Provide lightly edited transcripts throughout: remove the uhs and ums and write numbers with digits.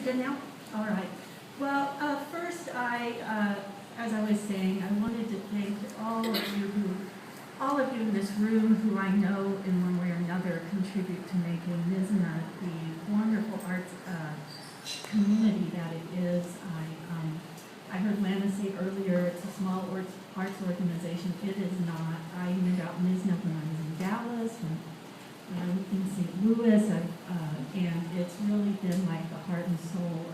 good now? All right. Well, first, as I was saying, I wanted to thank all of you in this room who I know in one way or another contribute to making Mizna the wonderful arts community that it is. I heard Lana say earlier it's a small arts organization. It is not. I knew about Mizna when I was in Dallas and in St. Louis, and it's really been like the heart and soul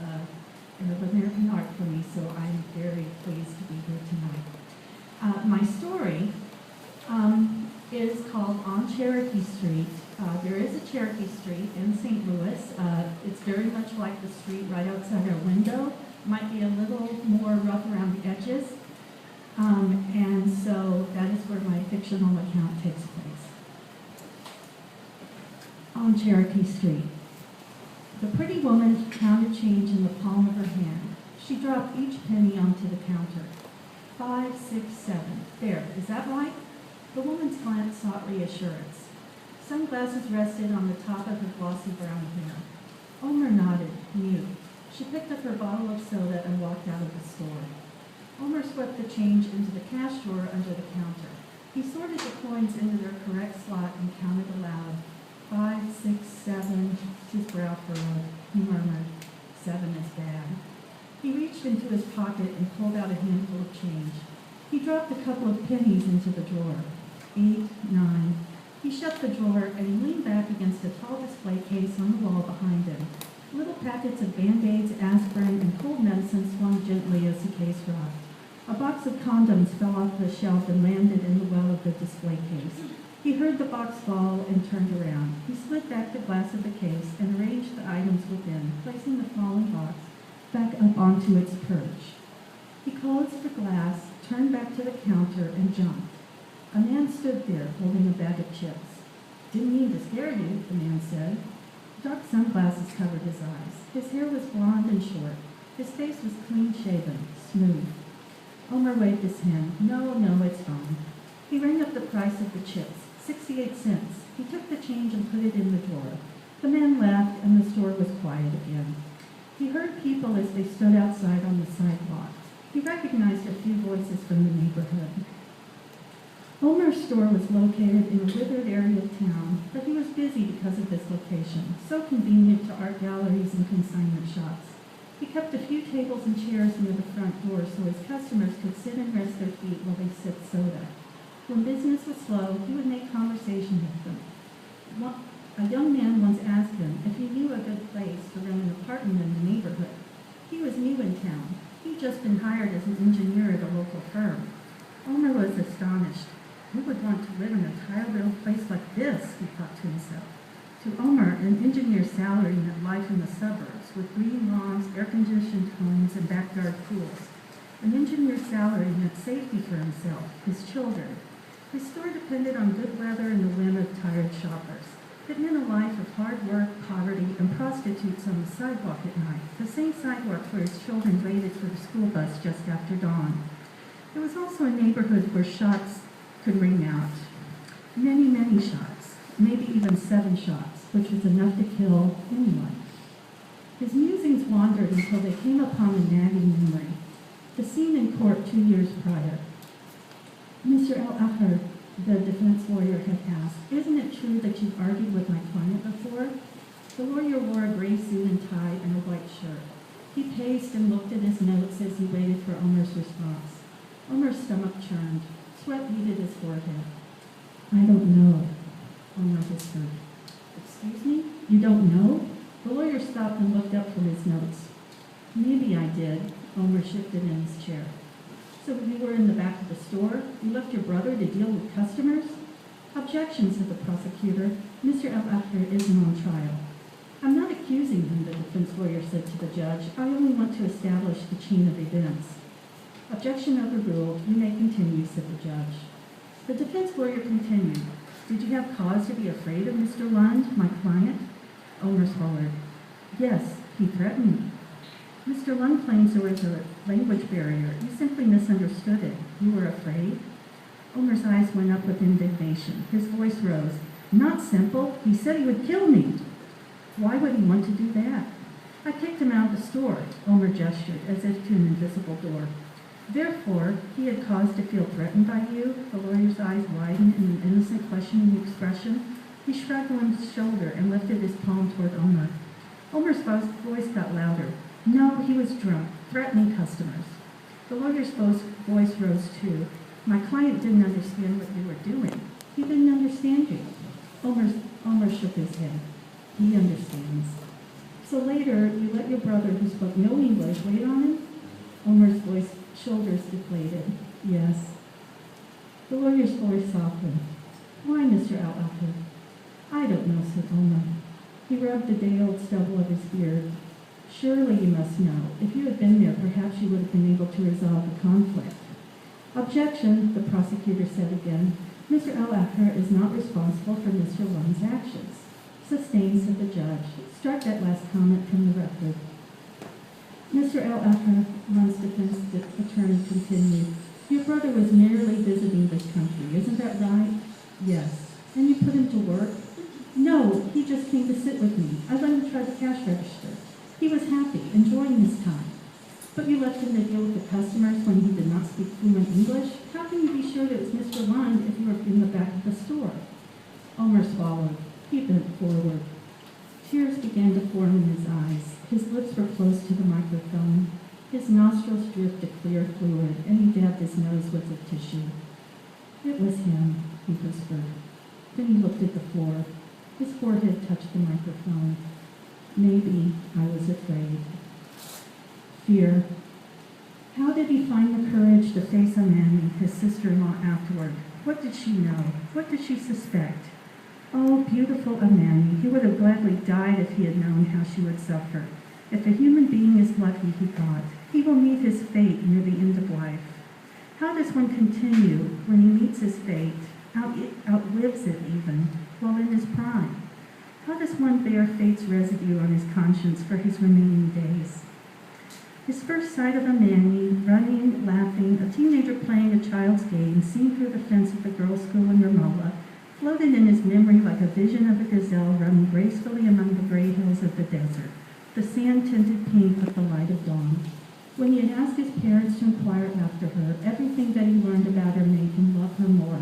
of American art for me, so I'm very pleased to be here tonight. My story is called On Cherokee Street. There is a Cherokee Street in St. Louis. It's very much like the street right outside our window. Might be a little more rough around the edges. And so that is where my fictional account takes place. On Cherokee Street. The pretty woman counted change in the palm of her hand. She dropped each penny onto the counter. 5, 6, 7. There, is that right? The woman's glance sought reassurance. Sunglasses rested on the top of her glossy brown hair. Omer nodded, mute. She picked up her bottle of soda and walked out of the store. Omer swept the change into the cash drawer under the counter. He sorted the coins into their correct slot and counted aloud. 5, 6, 7. His brow furrowed. He murmured, 7 is bad. He reached into his pocket and pulled out a handful of change. He dropped a couple of pennies into the drawer. 8, 9. He shut the drawer and he leaned back against a tall display case on the wall behind him. Little packets of Band-Aids, aspirin, and cold medicine swung gently as the case rocked. A box of condoms fell off the shelf and landed in the well of the display case. He heard the box fall and turned around. He slid back the glass of the case and arranged the items within, placing the fallen box back up onto its perch. He closed the glass, turned back to the counter, and jumped. A man stood there holding a bag of chips. Didn't mean to scare you, the man said. Dark sunglasses covered his eyes. His hair was blonde and short. His face was clean-shaven, smooth. Omer waved his hand. No, it's fine. He rang up the price of the chips, 68 cents. He took the change and put it in the drawer. The man left, and the store was quiet again. He heard people as they stood outside on the sidewalk. He recognized a few voices from the neighborhood. Omer's store was located in a withered area of town, but he was busy because of this location, so convenient to art galleries and consignment shops. He kept a few tables and chairs near the front door so his customers could sit and rest their feet while they sipped soda. When business was slow, he would make conversation with them. A young man once asked him if he knew a good place to rent an apartment in the neighborhood. He was new in town. He'd just been hired as an engineer at a local firm. Omer was astonished. Who would want to live in a tile-built place like this, he thought to himself. To Omer, an engineer's salary meant life in the suburbs, with green lawns, air-conditioned homes, and backyard pools. An engineer's salary meant safety for himself, his children. His store depended on good weather and the whim of tired shoppers. It meant a life of hard work, poverty, and prostitutes on the sidewalk at night, the same sidewalk where his children waited for the school bus just after dawn. It was also a neighborhood where shots could ring out. Many shots, maybe even 7 shots, which was enough to kill anyone. His musings wandered until they came upon a nagging memory. The scene in court 2 years prior. Mr. Al-Ahar, the defense lawyer, had asked, isn't it true that you've argued with my client before? The lawyer wore a gray suit and tie and a white shirt. He paced and looked at his notes as he waited for Omer's response. Omer's stomach churned. Sweat beaded his forehead. I don't know, Omer whispered. Excuse me? You don't know? The lawyer stopped and looked up from his notes. Maybe I did. Omer shifted in his chair. So you were in the back of the store? You left your brother to deal with customers? Objection, said the prosecutor. Mr. Al-Ahar isn't on trial. I'm not accusing him, the defense lawyer said to the judge. I only want to establish the chain of events. Objection overruled. You may continue, said the judge. The defense lawyer continued. Did you have cause to be afraid of Mr. Lund, my client? Omer swallowed. Yes, he threatened me. Mr. Lund claims there was a language barrier. You simply misunderstood it. You were afraid? Omer's eyes went up with indignation. His voice rose. Not simple. He said he would kill me. Why would he want to do that? I kicked him out of the store, Omer gestured, as if to an invisible door. Therefore, he had cause to feel threatened by you? The lawyer's eyes widened in an innocent, questioning expression. He shrugged one's shoulder and lifted his palm toward Omer. Omer's voice got louder. No, he was drunk, threatening customers. The lawyer's voice rose too. My client didn't understand what you were doing. He didn't understand you. Omer shook his head. He understands. So later, you let your brother, who spoke no English, wait on him? Omer's shoulders deflated. Yes. The lawyer's voice softened. Why, Mr. Al-Akhir? I don't know, said Omer. He rubbed the day-old stubble of his beard. Surely you must know. If you had been there, perhaps you would have been able to resolve the conflict. Objection, the prosecutor said again. Mr. Al-Akhir is not responsible for Mr. Lund's actions. Sustained, said the judge. Strike that last comment from the record. Mr. Al-Akhir, Lund's defense attorney continued. Your brother was merely visiting this country, isn't that right? Yes. And you put him to work? No, he just came to sit with me. I let him try the cash register. He was happy, enjoying his time. But you left him to deal with the customers when he did not speak fluent English? How can you be sure that it was Mr. Lund if you were in the back of the store? Omer swallowed. He bent forward. Tears began to form in his eyes. His lips were close to the microphone. His nostrils dripped a clear fluid, and he dabbed his nose with a tissue. It was him, he whispered. Then he looked at the floor. His forehead touched the microphone. Maybe I was afraid. Fear. How did he find the courage to face Amani, his sister-in-law, afterward? What did she know? What did she suspect? Oh, beautiful Amani, he would have gladly died if he had known how she would suffer. If a human being is lucky, he thought, he will meet his fate near the end of life. How does one continue when he meets his fate, outlives it even, while in his prime? How does one bear fate's residue on his conscience for his remaining days? His first sight of Amani, running, laughing, a teenager playing a child's game, seen through the fence of the girls' school in Ramallah, floated in his memory like a vision of a gazelle running gracefully among the gray hills of the desert, the sand-tinted pink with the light of dawn. When he had asked his parents to inquire after her, everything that he learned about her made him love her more.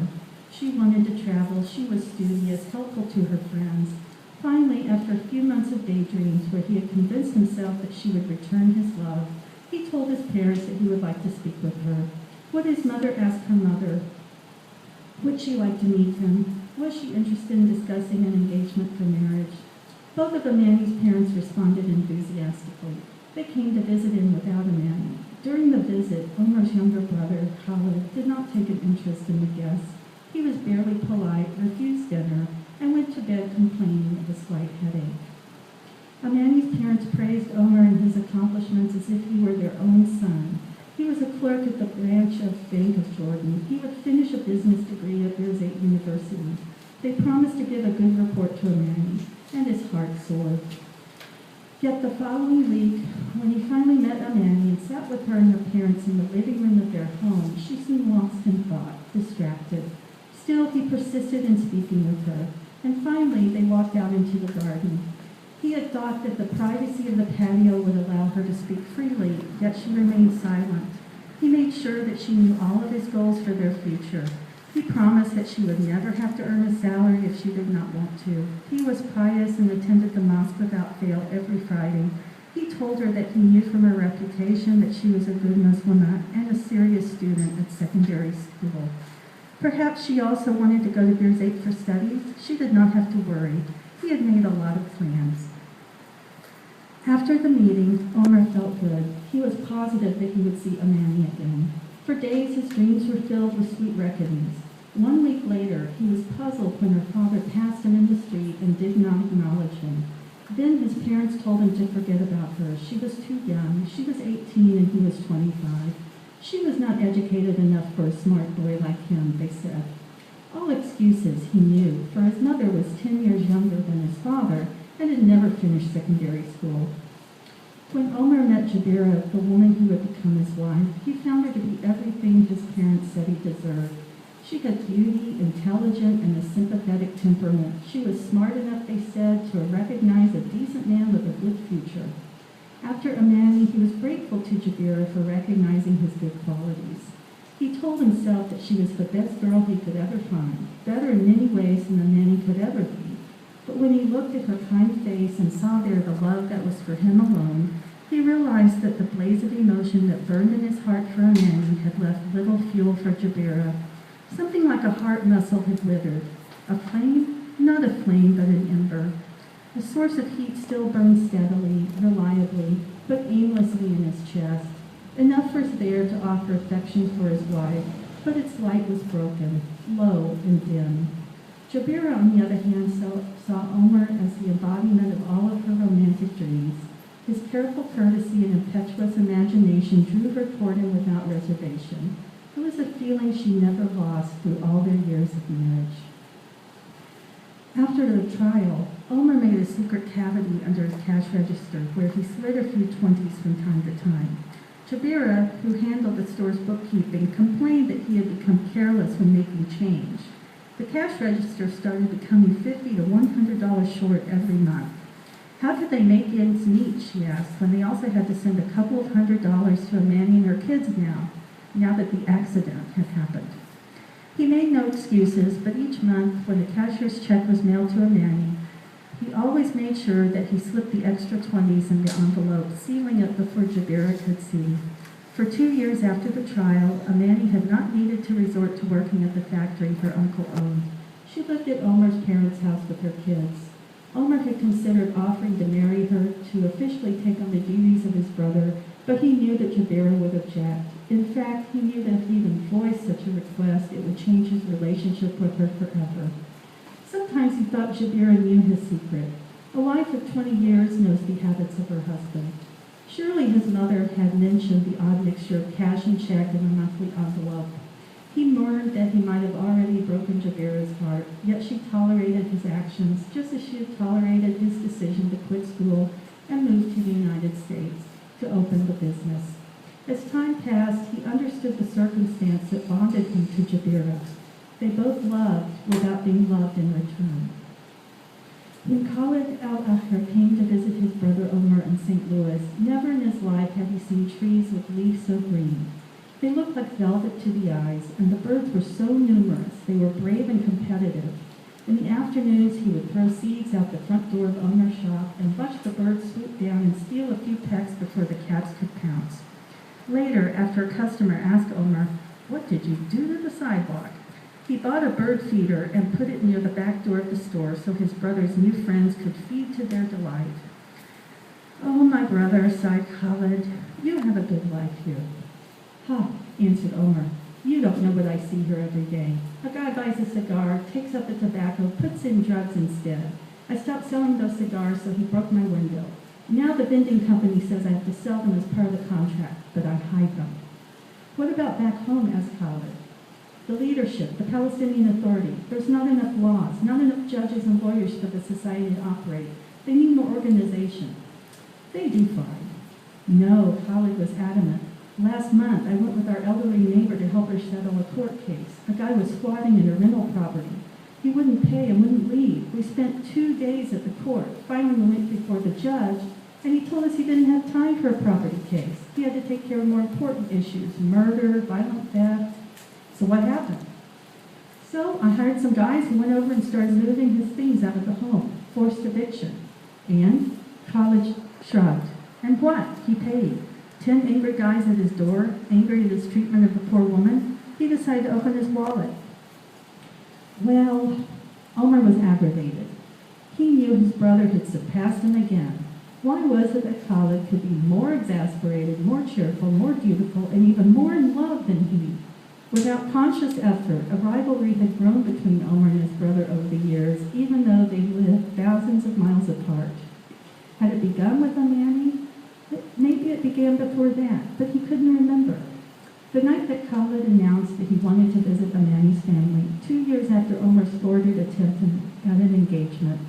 She wanted to travel, she was studious, helpful to her friends. Finally, after a few months of daydreams where he had convinced himself that she would return his love, he told his parents that he would like to speak with her. Would his mother ask her mother? Would she like to meet him? Was she interested in discussing an engagement for marriage? Both of Amani's parents responded enthusiastically. They came to visit him without Amani. During the visit, Omer's younger brother, Khalid, did not take an interest in the guests. He was barely polite, refused dinner, and went to bed complaining of a slight headache. Amani's parents praised Omer and his accomplishments as if he were their own son. He was a clerk at the branch of Bank of Jordan. He would finish a business degree at Birzeit University. They promised to give a good report to Amani, and his heart soared. Yet the following week, when he finally met Amani and sat with her and her parents in the living room of their home, she seemed lost in thought, distracted. Still, he persisted in speaking with her, and finally they walked out into the garden. He had thought that the privacy of the patio would allow her to speak freely, yet she remained silent. He made sure that she knew all of his goals for their future. He promised that she would never have to earn a salary if she did not want to. He was pious and attended the mosque without fail every Friday. He told her that he knew from her reputation that she was a good Muslimah and a serious student at secondary school. Perhaps she also wanted to go to Birzeit for studies. She did not have to worry. He had made a lot of plans. After the meeting, Omer felt good. He was positive that he would see Amani again. For days, his dreams were filled with sweet reckonings. 1 week later, he was puzzled when her father passed him in the street and did not acknowledge him. Then his parents told him to forget about her. She was too young. She was 18 and he was 25. She was not educated enough for a smart boy like him, they said. All excuses, he knew, for his mother was 10 years younger than his father and had never finished secondary school. When Omer met Jabira, the woman who would become his wife, he found her to be everything his parents said he deserved. She had beauty, intelligent, and a sympathetic temperament. She was smart enough, they said, to recognize a decent man with a good future. After Amani, he was grateful to Jabira for recognizing his good qualities. He told himself that she was the best girl he could ever find, better in many ways than Amani could ever be. But when he looked at her kind face and saw there the love that was for him alone, he realized that the blaze of emotion that burned in his heart for Amani had left little fuel for Jabira. Something like a heart muscle had withered. A flame? Not a flame, but an ember. A source of heat still burned steadily, reliably, but aimlessly in his chest. Enough was there to offer affection for his wife, but its light was broken, low and dim. Jabira, on the other hand, saw Omer as the embodiment of all of her romantic dreams. His careful courtesy and impetuous imagination drew her toward him without reservation. It was a feeling she never lost through all their years of marriage. After the trial, Omer made a secret cavity under his cash register where he slid a few 20s from time to time. Jabira, who handled the store's bookkeeping, complained that he had become careless when making change. The cash register started becoming $50 to $100 short every month. How could they make ends meet, she asked, when they also had to send a couple of $100s to Amani and her kids now that the accident had happened. He made no excuses, but each month, when the cashier's check was mailed to Amani, he always made sure that he slipped the extra 20s in the envelope, sealing it before Jabira could see. For 2 years after the trial, Amani had not needed to resort to working at the factory her uncle owned. She lived at Omer's parents' house with her kids. Omer had considered offering to marry her to officially take on the duties of his brother, but he knew that Jabira would object. In fact, he knew that if he even voiced such a request, it would change his relationship with her forever. Sometimes he thought Jabira knew his secret. A wife of 20 years knows the habits of her husband. Surely his mother had mentioned the odd mixture of cash and check in a monthly envelope. He mourned that he might have already broken Jabira's heart, yet she tolerated his actions, just as she had tolerated his decision to quit school and move to the United States to open the business. As time passed, he understood the circumstance that bonded him to Jabira. They both loved without being loved in return. When Khalid al-Ahir came to visit his brother Omer in St. Louis, never in his life had he seen trees with leaves so green. They looked like velvet to the eyes, and the birds were so numerous, they were brave and competitive. In the afternoons, he would throw seeds out the front door of Omer's shop and watch the birds swoop down and steal a few pecks before the cats could pounce. Later, after a customer asked Omer, "What did you do to the sidewalk?" he bought a bird feeder and put it near the back door of the store so his brother's new friends could feed to their delight. "Oh, my brother," sighed Khalid, "you have a good life here." "Ha," answered Omer, "you don't know what I see here every day. A guy buys a cigar, takes up the tobacco, puts in drugs instead. I stopped selling those cigars, so he broke my window. Now the vending company says I have to sell them as part of the contract, but I hide them." "What about back home?" asked Khalid. "The leadership, the Palestinian Authority. There's not enough laws, not enough judges and lawyers for the society to operate. They need more organization." "They do fine." "No," Khalid was adamant. "Last month, I went with our elderly neighbor to help her settle a court case. A guy was squatting in her rental property. He wouldn't pay and wouldn't leave. We spent 2 days at the court. Finally, we went before the judge, and he told us he didn't have time for a property case. He had to take care of more important issues, murder, violent theft." "So what happened?" "So I hired some guys who went over and started moving his things out of the home. Forced eviction." "And?" Khalid shrugged. "And what? He paid. 10 angry guys at his door, angry at his treatment of the poor woman. He decided to open his wallet." Well, Omer was aggravated. He knew his brother had surpassed him again. Why was it that Khalid could be more exasperated, more cheerful, more dutiful, and even more in love than he? Without conscious effort, a rivalry had grown between Omer and his brother over the years, even though they lived thousands of miles apart. Had it begun with Amani? Maybe it began before that, but he couldn't remember. The night that Khalid announced that he wanted to visit Amani's family, 2 years after Omer's thwarted attempt at an engagement,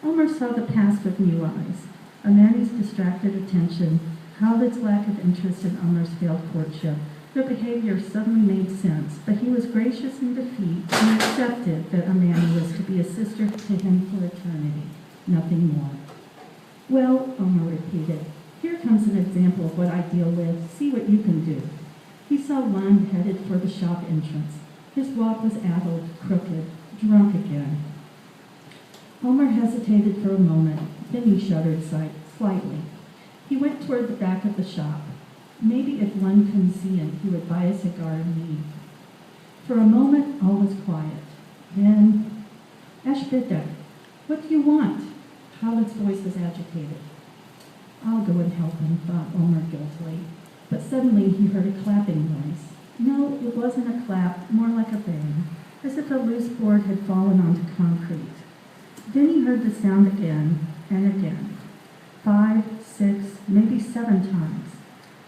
Omer saw the past with new eyes. Amani's distracted attention, Khalid's lack of interest in Omer's failed courtship. Their behavior suddenly made sense, but he was gracious in defeat and accepted that Amani was to be a sister to him for eternity, nothing more. "Well," Omer repeated, Here comes an example of what I deal with. See what you can do. He saw Lund headed for the shop entrance. His walk was addled, crooked, drunk again. Homer hesitated for a moment, then he shuddered slightly. He went toward the back of the shop. Maybe if Lund couldn't see him, he would buy a cigar and leave. For a moment, all was quiet. Then, "Esh bitte, what do you want?" Khaled's voice was agitated. "I'll go and help him," thought Omer guiltily. But suddenly he heard a clapping noise. No, it wasn't a clap, more like a bang, as if a loose board had fallen onto concrete. Then he heard the sound again and again. 5, 6, maybe 7 times.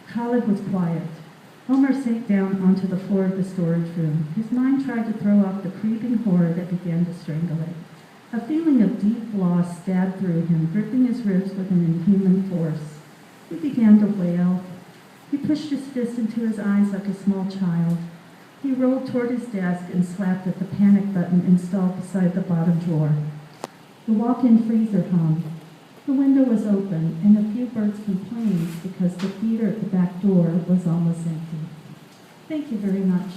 Khaled was quiet. Omer sank down onto the floor of the storage room. His mind tried to throw off the creeping horror that began to strangle it. A feeling of deep loss stabbed through him, gripping his ribs with an inhuman force. He began to wail. He pushed his fist into his eyes like a small child. He rolled toward his desk and slapped at the panic button installed beside the bottom drawer. The walk-in freezer hung. The window was open, and a few birds complained because the theater at the back door was almost empty. Thank you very much.